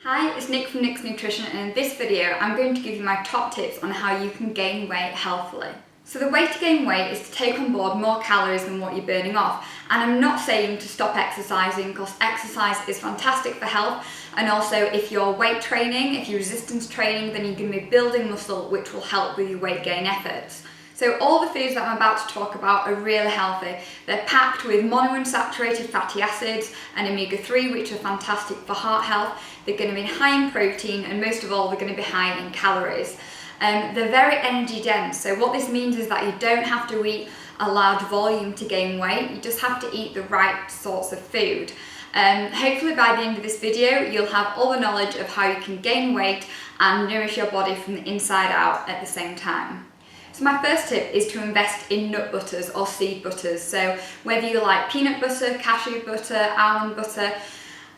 Hi, it's Nick from Nick's Nutrition, and in this video I'm going to give you my top tips on how you can gain weight healthily. So the way to gain weight is to take on board more calories than what you're burning off, and I'm not saying to stop exercising because exercise is fantastic for health, and also if you're weight training, if you're resistance training, then you're going to be building muscle which will help with your weight gain efforts. So all the foods that I'm about to talk about are really healthy. They're packed with monounsaturated fatty acids and omega-3, which are fantastic for heart health. They're going to be high in protein, and most of all, they're going to be high in calories. They're very energy dense. So what this means is that you don't have to eat a large volume to gain weight. You just have to eat the right sorts of food. Hopefully by the end of this video, you'll have all the knowledge of how you can gain weight and nourish your body from the inside out at the same time. So my first tip is to invest in nut butters or seed butters. So whether you like peanut butter, cashew butter, almond butter,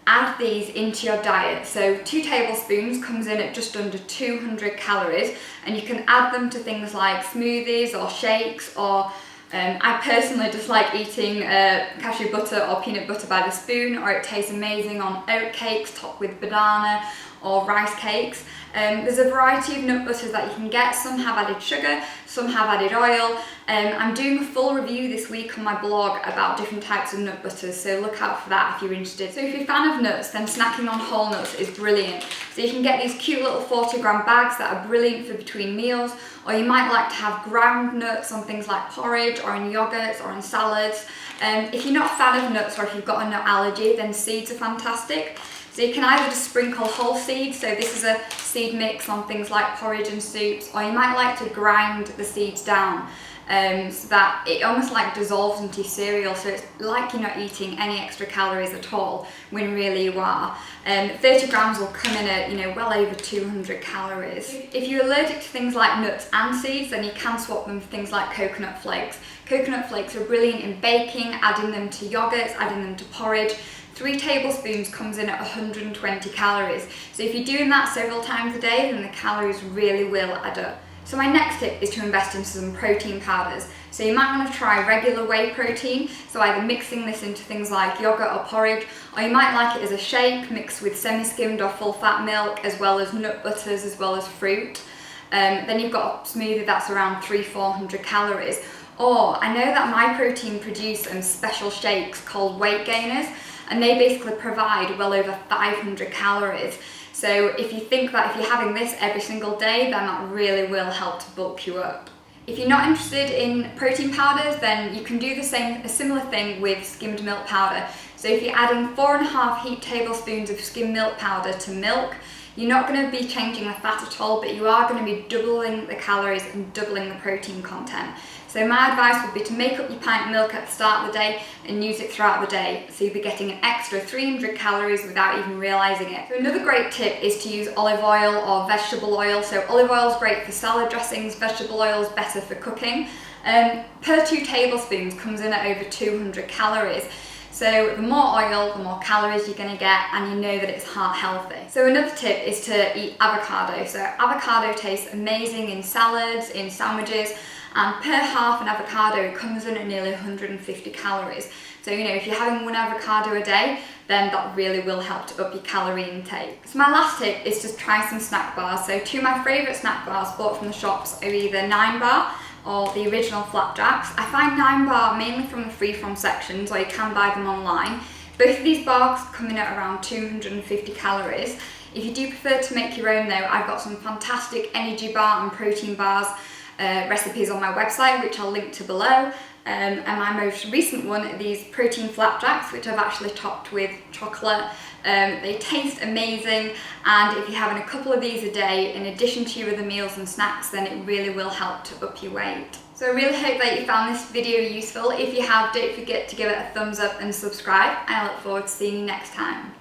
add these into your diet. So 2 tablespoons comes in at just under 200 calories, and you can add them to things like smoothies or shakes, or I personally just like eating cashew butter or peanut butter by the spoon, or it tastes amazing on oat cakes topped with banana or rice cakes. There's a variety of nut butters that you can get. Some have added sugar, some have added oil. I'm doing a full review this week on my blog about different types of nut butters, so look out for that if you're interested. So if you're a fan of nuts, then snacking on whole nuts is brilliant. So you can get these cute little 40-gram bags that are brilliant for between meals, or you might like to have ground nuts on things like porridge or in yogurts or in salads. If you're not a fan of nuts, or if you've got a nut allergy, then seeds are fantastic. So you can either just sprinkle whole seeds, so this is a seed mix on things like porridge and soups, or you might like to grind the seeds down so that it almost like dissolves into your cereal, so it's like you're not eating any extra calories at all, when really you are. 30 grams will come in at well over 200 calories. If you're allergic to things like nuts and seeds, then you can swap them for things like coconut flakes. Coconut flakes are brilliant in baking, adding them to yogurts, adding them to porridge. 3 tablespoons comes in at 120 calories. So if you're doing that several times a day, then the calories really will add up. So my next tip is to invest in some protein powders. So you might want to try regular whey protein, so either mixing this into things like yogurt or porridge, or you might like it as a shake mixed with semi-skimmed or full-fat milk, as well as nut butters, as well as fruit. Then you've got a smoothie that's around 300-400 calories. Or I know that My Protein produce special shakes called weight gainers, and they basically provide well over 500 calories. So if you think that if you're having this every single day, then that really will help to bulk you up. If you're not interested in protein powders, then you can do a similar thing with skimmed milk powder. So if you're adding 4.5 heaped tablespoons of skimmed milk powder to milk, you're not going to be changing the fat at all, but you are going to be doubling the calories and doubling the protein content. So my advice would be to make up your pint of milk at the start of the day and use it throughout the day. So you'll be getting an extra 300 calories without even realising it. So another great tip is to use olive oil or vegetable oil. So olive oil is great for salad dressings, vegetable oil is better for cooking. Per 2 tablespoons comes in at over 200 calories. So the more oil, the more calories you're going to get, and you know that it's heart healthy. So another tip is to eat avocado. So avocado tastes amazing in salads, in sandwiches, and per half an avocado comes in at nearly 150 calories. So if you're having 1 avocado a day, then that really will help to up your calorie intake. So my last tip is to try some snack bars. So 2 of my favourite snack bars bought from the shops are either 9 bar or the original flapjacks. I find 9 bar mainly from the free from sections, or you can buy them online. Both of these bars come in at around 250 calories. If you do prefer to make your own though, I've got some fantastic energy bar and protein bars recipes on my website, which I'll link to below. And my most recent one are these protein flapjacks, which I've actually topped with chocolate. They taste amazing, and if you're having a couple of these a day in addition to your other meals and snacks, then it really will help to up your weight. So I really hope that you found this video useful. If you have, don't forget to give it a thumbs up and subscribe, and I look forward to seeing you next time.